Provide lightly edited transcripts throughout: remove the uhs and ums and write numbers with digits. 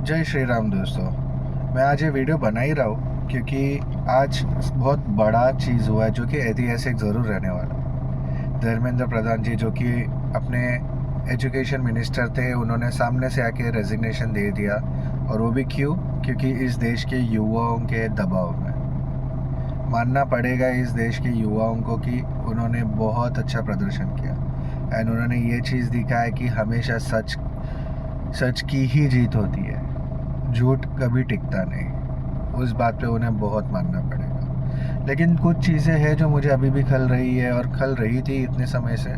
जय श्री राम दोस्तों। मैं आज ये वीडियो बना ही रहा हूँ क्योंकि आज बहुत बड़ा चीज़ हुआ है जो कि ऐतिहासिक ज़रूर रहने वाला है। धर्मेंद्र प्रधान जी जो कि अपने एजुकेशन मिनिस्टर थे, उन्होंने सामने से आके रेजिग्नेशन दे दिया। और वो भी क्यों? क्योंकि इस देश के युवाओं के दबाव में। मानना पड़ेगा इस देश के युवाओं को कि उन्होंने बहुत अच्छा प्रदर्शन किया एंड उन्होंने ये चीज़ दिखाया कि हमेशा सच की ही जीत होती है, झूठ कभी टिकता नहीं। उस बात पे उन्हें बहुत मानना पड़ेगा। लेकिन कुछ चीज़ें हैं जो मुझे अभी भी खल रही है और खल रही थी इतने समय से,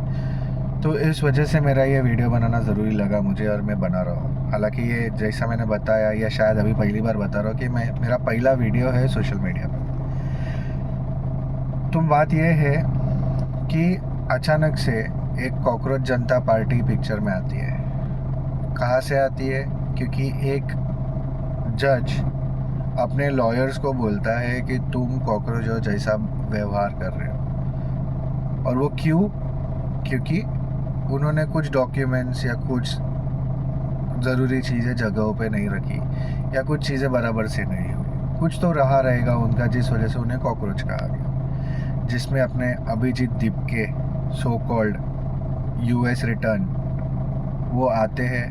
तो इस वजह से मेरा ये वीडियो बनाना ज़रूरी लगा मुझे और मैं बना रहा हूँ। हालांकि ये जैसा मैंने बताया या शायद अभी पहली बार बता रहा हूँ कि मेरा पहला वीडियो है सोशल मीडिया पर। तो बात यह है कि अचानक से एक कॉकरोच जनता पार्टी पिक्चर में आती है। कहाँ से आती है? क्योंकि एक जज अपने लॉयर्स को बोलता है कि तुम कॉकरोचों जैसा व्यवहार कर रहे हो। और वो क्यों? क्योंकि उन्होंने कुछ डॉक्यूमेंट्स या कुछ ज़रूरी चीज़ें जगहों पे नहीं रखी या कुछ चीज़ें बराबर से नहीं हुई। कुछ तो रहा रहेगा उनका जिस वजह से उन्हें कॉकरोच कहा गया। जिसमें अपने Abhijit Dipke so called US return वो आते हैं,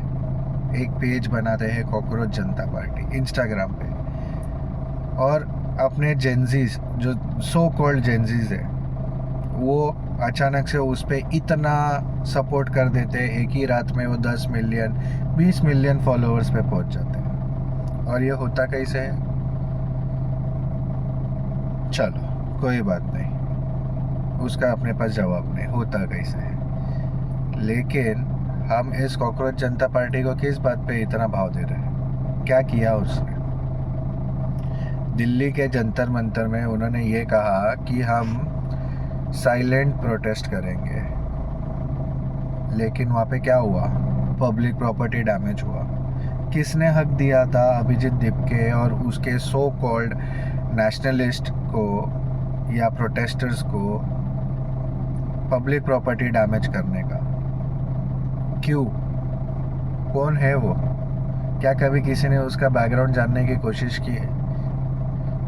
एक पेज बनाते हैं कॉकरोच जनता पार्टी इंस्टाग्राम पे, और अपने जेंजीज जो सो कॉल्ड जेंजीज है वो अचानक से उस पर इतना सपोर्ट कर देते हैं। एक ही रात में वो 10 मिलियन 20 मिलियन फॉलोअर्स पे पहुंच जाते हैं। और ये होता कैसे है? चलो कोई बात नहीं, उसका अपने पास जवाब नहीं, होता कैसे है। लेकिन हम इस कॉकरोच जनता पार्टी को किस बात पे इतना भाव दे रहे हैं? क्या किया उसने? दिल्ली के जंतर मंतर में उन्होंने ये कहा कि हम साइलेंट प्रोटेस्ट करेंगे, लेकिन वहाँ पे क्या हुआ? पब्लिक प्रॉपर्टी डैमेज हुआ। किसने हक दिया था अभिजीत दीपके और उसके सो कॉल्ड नेशनलिस्ट को या प्रोटेस्टर्स को पब्लिक प्रॉपर्टी डैमेज करने का? क्यों? कौन है वो? क्या कभी किसी ने उसका बैकग्राउंड जानने की कोशिश की है?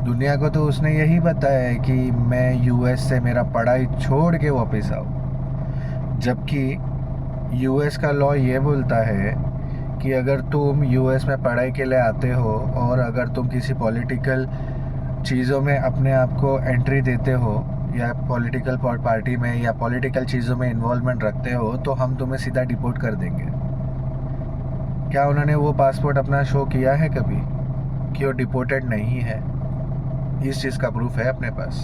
दुनिया को तो उसने यही बताया है कि मैं यूएस से मेरा पढ़ाई छोड़ के वापस आऊँ, जबकि यूएस का लॉ ये बोलता है कि अगर तुम यूएस में पढ़ाई के लिए आते हो और अगर तुम किसी पॉलिटिकल चीज़ों में अपने आप को एंट्री देते हो या पॉलिटिकल पार्टी में या पॉलिटिकल चीज़ों में इन्वॉल्वमेंट रखते हो तो हम तुम्हें सीधा डिपोर्ट कर देंगे। क्या उन्होंने वो पासपोर्ट अपना शो किया है कभी कि वो डिपोर्टेड नहीं है? इस चीज़ का प्रूफ है अपने पास।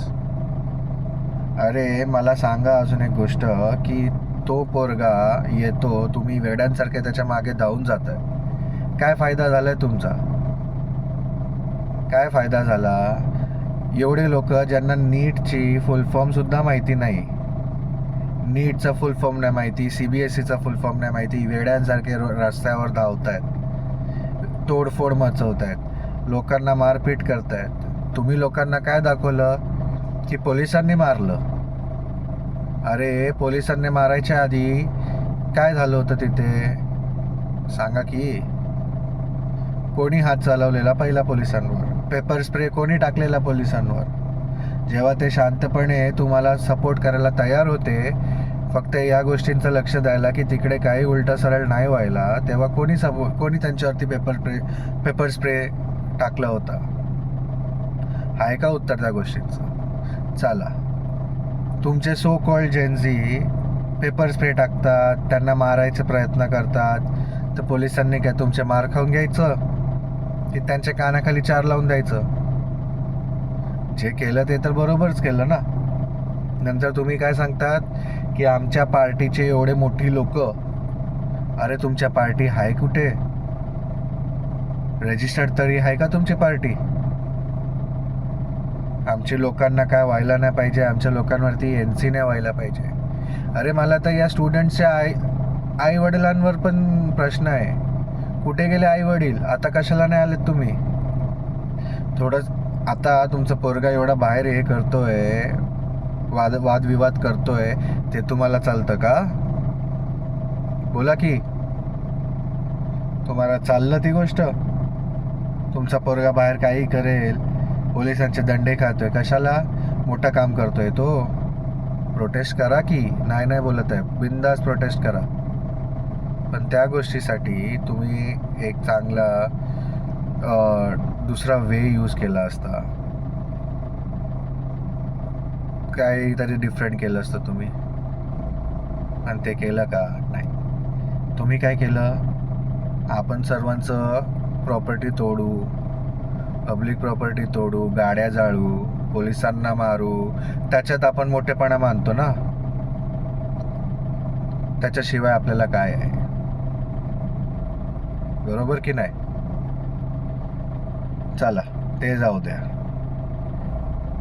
अरे मला सांगा अजून एक गोष्ट की तो पोरगा येतो, तुम्ही वेड्यांसारखे त्याच्या मागे धावून जाताय। काय फायदा झालाय तुमचा? काय फायदा झाला? एवढे लोक ज्यांना नीटची फुल फॉर्म सुद्धा माहिती नाही, नीटचा फुल फॉर्म नाही माहिती, CBSEचा फुल फॉर्म नाही माहिती, वेड्यांसारखे रस्त्यावर धावत आहेत, तोडफोड मचवत आहेत, लोकांना मारपीट करतायत। तुम्ही लोकांना काय दाखवलं? की पोलिसांनी मारलं। अरे पोलिसांनी मारायच्या आधी काय झालं होतं तिथे? सांगा की. कोणी हात चालवलेला पहिला पोलिसांवर? पेपर स्प्रे कोणी टाकलेला पोलिसांवर? जेव्हा ते शांतपणे तुम्हाला सपोर्ट करायला तयार होते, फक्त या गोष्टींचं लक्ष द्यायला की तिकडे काही उलट सरळ नाही व्हायला, तेव्हा कोणी त्यांच्यावरती पेपर स्प्रे टाकला होता? आहे का उत्तर त्या गोष्टींचं? चला, तुमचे so called Gen Z paper spray टाकतात, त्यांना मारायचे प्रयत्न करतात, तर पोलिसांनी काय तुमचे मार खाऊन घ्यायचं की त्यांच्या कानाखाली 4 लावून द्यायचं? जे केलं ते तर बरोबरच केलं ना. नंतर तुम्ही काय सांगतात की आमच्या पार्टीचे एवढे मोठी लोक. अरे तुमच्या पार्टी आहे कुठे? रजिस्टर्ड तरी आहे का तुमची पार्टी? आमच्या लोकांना काय व्हायला नाही पाहिजे, आमच्या लोकांवरती NC नाही व्हायला पाहिजे. अरे मला तर या स्टुडंट्सच्या आई वडिलांवर पण प्रश्न आहे. कुठे गेले आई वडील? आता कशाला नाही आलेत तुम्ही? थोडं आता तुमचा पोरगा एवढा बाहेर हे करतोय, वादविवाद करतोय, ते तुम्हाला चालतं का? बोला की. तुम्हाला चाललं ती गोष्ट? तुमचा पोरगा बाहेर काही करेल, पोलिसांचे दंडे खातोय, कशाला मोठं काम करतोय तो? प्रोटेस्ट करा की, नाही नाही बोलत आहे, बिंदास प्रोटेस्ट करा. पण त्या गोष्टीसाठी तुम्ही एक चांगला दुसरा वे यूज केला असता, काहीतरी डिफरंट केलं असतं तुम्ही. आणि ते केलं का? नाही. तुम्ही काय केलं? आपण सर्वांचं प्रॉपर्टी तोडू, पब्लिक प्रॉपर्टी तोडू, गाड्या जाळू, पोलिसांना मारू, त्याच्यात आपण मोठेपणा मानतो ना. त्याच्याशिवाय आपल्याला काय आहे? बरोबर की नाही? चला ते जाऊ द्या.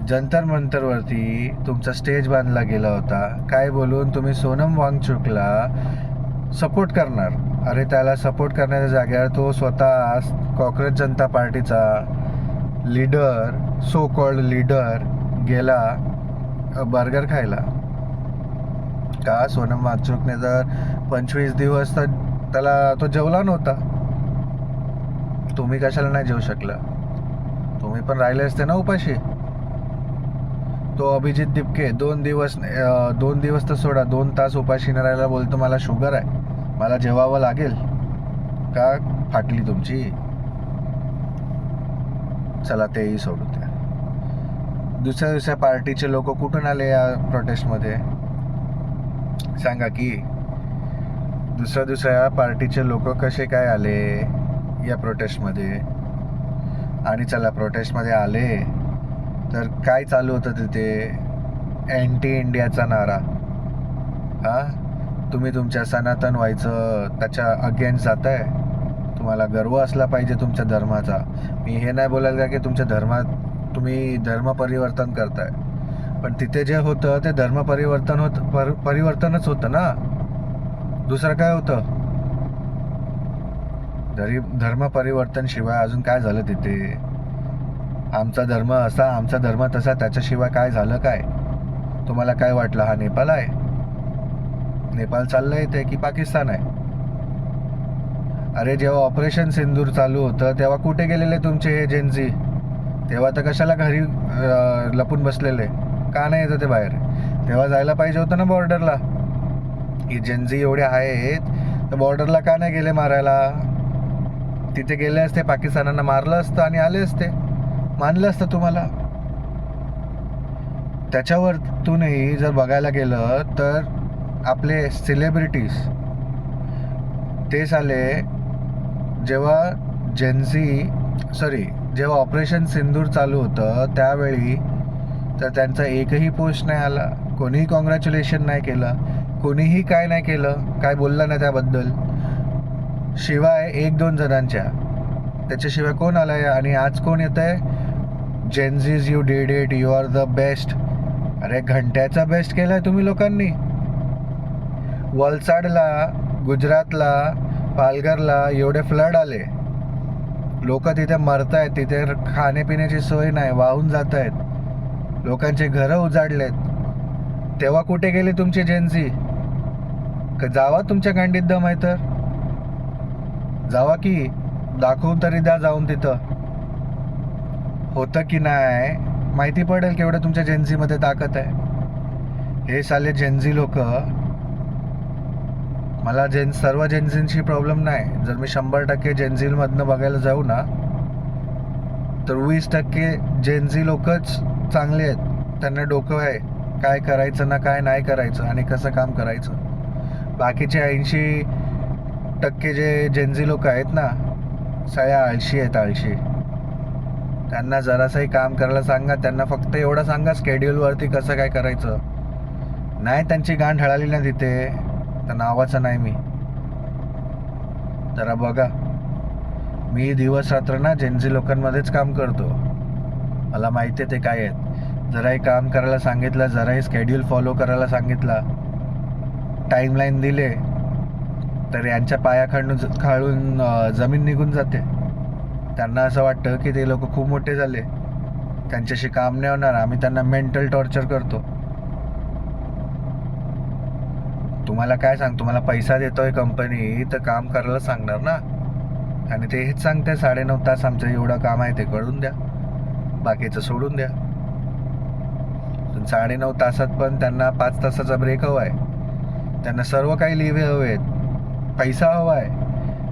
जंतर मंतरवरती तुमचा स्टेज बांधला गेला होता, काय बोलून? तुम्ही सोनम वांगचुकला सपोर्ट करणार. अरे त्याला सपोर्ट करण्याच्या जागेवर तो स्वतः कॉक्रोच जनता पार्टीचा लीडर, सो कॉल्ड लीडर, गेला बर्गर खायला. का? सोनम वांगचुकने जर 25 दिवस तर त्याला तो जेवला नव्हता. तुम्ही कशाला नाही जेवू शकला? तुम्ही पण राहिले असते ना उपाशी. तो अभिजित दिपके 2 दिवस तर सोडा, 2 तास उपाशी न राहायला बोलतो मला शुगर आहे, मला जेवावं लागेल. का फाटली तुमची? चला तेही सोडू द्या. दुसऱ्या पार्टीचे लोक कुठून आले या प्रोटेस्टमध्ये? सांगा की. दुसऱ्या पार्टीचे लोक कसे काय आले या प्रोटेस्टमध्ये? आणि चला प्रोटेस्टमध्ये आले तर काय चालू होतं तिथे? अँटी इंडियाचा नारा. तुम्ही तुमच्या सनातन व्हायचं त्याच्या अगेन्स्ट जाताय. तुम्हाला गर्व असला पाहिजे तुमच्या धर्माचा. मी हे नाही बोलायला की तुमच्या धर्मात तुम्ही धर्म परिवर्तन करताय, पण तिथे जे होतं ते धर्म परिवर्तनच होतं ना, दुसरं काय होतं? धर्म परिवर्तन शिवाय अजून काय झालं तिथे? आमचा धर्म असा, आमचा धर्म तसा, त्याच्याशिवाय काय झालं? काय तुम्हाला काय वाटलं हा नेपाळ आहे? नेपाळ चाललंय ते की पाकिस्तान आहे? अरे जेव्हा ऑपरेशन सिंदूर चालू होतं तेव्हा कुठे गेलेले तुमचे हे जेनझी? तेव्हा तर कशाला घरी लपून बसलेले? का नाही येतं ते बाहेर? तेव्हा जायला पाहिजे होतं ना बॉर्डरला. ही जेनझी एवढे आहेत तर बॉर्डरला का नाही गेले मारायला? तिथे गेले असते, पाकिस्तानांना मारलं असतं आणि आले असते, मानलं असतं तुम्हाला. त्याच्यावरतूनही जर बघायला गेलं तर आपले सेलिब्रिटीज ते साले जेव्हा जेव्हा ऑपरेशन सिंदूर चालू होतं त्यावेळी तर त्यांचा एकही पोस्ट नाही आला, कोणीही कॉंग्रॅच्युलेशन नाही केलं, कोणीही काय नाही केलं, काय बोललं नाही त्याबद्दल. शिवाय 1-2 जणांच्या, त्याच्याशिवाय कोण आलाय? आणि आज कोण येत आहे? Gen Zs, you did it, you are the best. अरे घंट्याचा बेस्ट केलाय तुम्ही लोकांनी. वलसाडला, गुजरातला, पालघरला एवढे फ्लड आले, लोक तिथे मरत आहेत, तिथे खाण्यापिण्याची सोय नाही, वाहून जात आहेत, लोकांचे घरं उजाडलेत. तेव्हा कुठे गेले तुमचे जेनझी? जावा, तुमच्या गांडीत दम आहे तर जावा की, दाखवून तरी द्या जाऊन तिथं होतं की नाही, माहिती पडेल केवढं तुमच्या जेनझीमध्ये ताकद आहे. हे साले जेनझी लोक, मला सर्व जेनझींशी प्रॉब्लेम नाही. जर मी 100% जेनझीमधनं बघायला जाऊ ना तर 20% जेनझी लोकच चांगले आहेत. त्यांना डोकं आहे काय करायचं ना काय नाही करायचं आणि कसं काम करायचं. बाकीचे 80% जे जेनझी लोक आहेत ना, सगळ्या आळशी आहेत, आळशी. त्यांना जरासंही काम करायला सांगा, त्यांना फक्त एवढं सांगा स्केड्यूलवरती कसं काय करायचं. नाही त्यांची गांड हळाली ना तिथे तर नावाचं नाही मी. जरा बघा, मी दिवस रात्र ना जेनझी लोकांमध्येच काम करतो, मला माहिती आहे ते काय आहेत. जराही काम करायला सांगितलं, जराही स्केड्यूल फॉलो करायला सांगितला, टाईमलाईन दिले तर यांच्या खाळून जमीन निघून जाते. त्यांना असं वाटतं की ते लोक खूप मोठे झाले, त्यांच्याशी काम नाही होणार, आम्ही त्यांना मेंटल टॉर्चर करतो. तुम्हाला काय सांग, तुम्हाला पैसा देतोय कंपनी तर काम करायला सांगणार ना. आणि ते हेच सांगते 9.5 तास आमचं एवढं काम आहे ते करून द्या, बाकीचं सोडून द्या. 9.5 तासात पण त्यांना 5 तासाचा ब्रेक हवा आहे, त्यांना सर्व काही लिव्हे हवे आहेत, पैसा हवा आहे,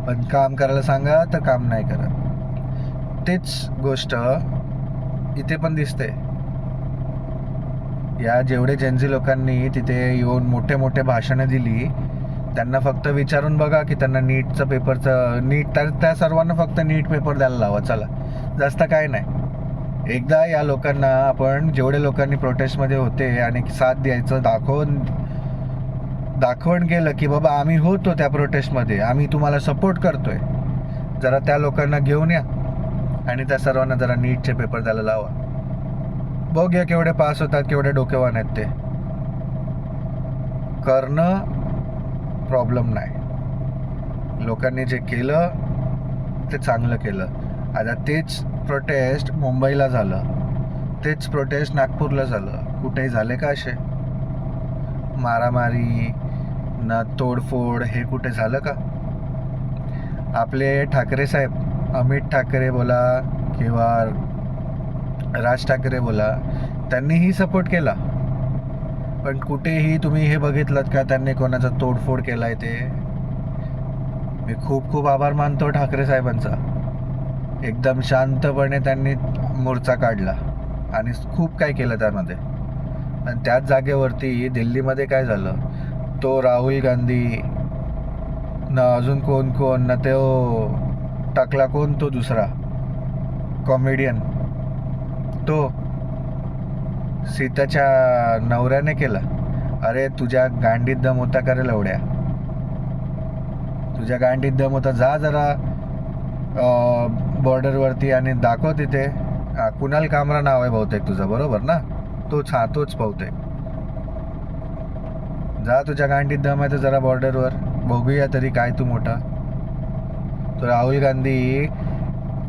पण काम करायला सांगा तर काम नाही करत. तेच गोष्ट इथे पण दिसते. या जेवढे जेनझी लोकांनी तिथे येऊन मोठे मोठे भाषणं दिली, त्यांना फक्त विचारून बघा की त्यांना नीटचं पेपरचं त्या सर्वांना फक्त नीट पेपर द्यायला लावा, चला, जास्त काय नाही. एकदा या लोकांना आपण जेवढे लोकांनी प्रोटेस्टमध्ये होते आणि साथ द्यायचं दाखवण केलं की बाबा आम्ही होतो त्या प्रोटेस्टमध्ये, आम्ही तुम्हाला सपोर्ट करतोय, जरा त्या लोकांना घेऊन या आणि त्या सर्वांना जरा नीटचे पेपर द्यायला लावा. बघूया केवढे पास होतात, केवढे डोकेवान आहेत ते. करणं प्रॉब्लेम नाही, लोकांनी जे केलं ते चांगलं केलं. आता तेच प्रोटेस्ट मुंबईला झालं, तेच प्रोटेस्ट नागपूरला झालं, कुठेही झाले का असे मारामारी ना तोडफोड, हे कुठे झालं का? आपले ठाकरे साहेब, अमित ठाकरे बोला किंवा राज ठाकरे बोला, त्यांनीही सपोर्ट केला, पण कुठेही तुम्ही हे बघितलं का त्यांनी कोणाचा तोडफोड केलाय? ते मी खूप खूप आभार मानतो ठाकरे साहेबांचा. एकदम शांतपणे त्यांनी मोर्चा काढला आणि खूप काय केलं त्यामध्ये. आणि त्याच जागेवरती दिल्लीमध्ये काय झालं, तो राहुल गांधी ना अजून कोण ना तो टाकला कोण, तो दुसरा कॉमेडियन, तो सीताच्या नवऱ्याने केला. अरे तुझ्या गांडीत दम होता का रे लवड्या? तुझ्या गांडीत दम होता, जा जरा बॉर्डरवरती आणि दाखव तिथे. कुणाल कामरा नाव आहे बहुतेक तुझं, बरोबर ना? तोच बहुतेक. जा, तुझ्या गांडीत दम आहे तर जरा बॉर्डरवर बघूया तरी काय तू मोठा. तो राहुल गांधी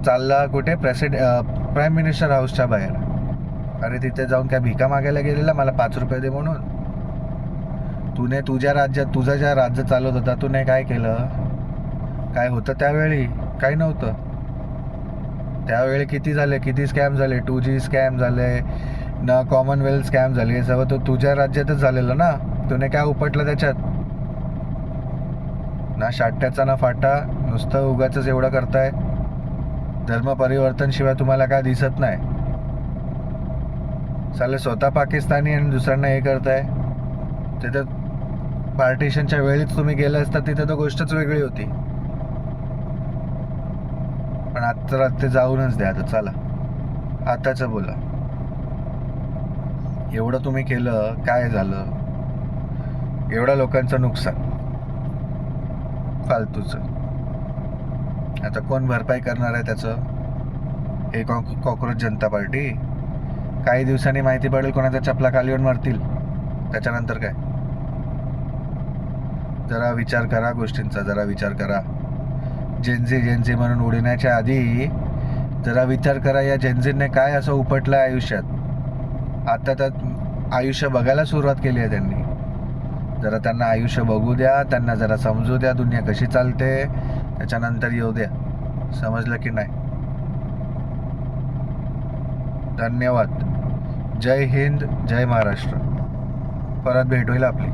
चालला कुठे? प्राईम मिनिस्टर हाऊसच्या बाहेर. अरे तिथे जाऊन काय भिका मागायला गेलेला मला 5 रुपये दे म्हणून? तुझं ज्या राज्य चालवत होता, तूने काय केलं? काय होतं त्यावेळी? काही नव्हतं. त्यावेळी किती स्कॅम झाले, 2G स्कॅम झाले ना, कॉमनवेल्थ स्कॅम झाले, हे सगळं तो तुझ्या राज्यातच झालेलं ना. तुने काय उपटलं त्याच्यात? ना शाट्याचा ना फाटा, नुसतं उगाच एवढं करताय. धर्म परिवर्तन शिवाय तुम्हाला काय दिसत नाही. चालेल, स्वतः पाकिस्तानी आणि दुसऱ्यांना हे करताय. तिथे पार्टिशनच्या वेळीच तुम्ही गेलं असता तिथे तर गोष्टच वेगळी होती. पण आता ते जाऊनच द्या. आता चला, आताच बोला. एवढं तुम्ही केलं, काय झालं? एवढ्या लोकांचं नुकसान फालतूचं. आता कोण भरपाई करणार आहे त्याचं? हे कॉक्रोच जनता पार्टी. काही दिवसांनी माहिती पडेल कोणाच्या चपला खाली येऊन मरतील, त्याच्यानंतर काय? जरा विचार करा गोष्टींचा, जरा विचार करा. जेनझी म्हणून उडण्याच्या आधी जरा विचार करा, या जेनझीने काय असं उपटलं आयुष्यात. आता तर आयुष्य बघायला सुरुवात केली आहे त्यांनी. जरा त्यांना आयुष्य बघू द्या, त्यांना जरा समजू द्या दुनिया कशी चालते, त्याच्यानंतर येऊ द्या. समजलं की नाही? धन्यवाद. जय हिंद, जय महाराष्ट्र. परत भेट होईल आपली.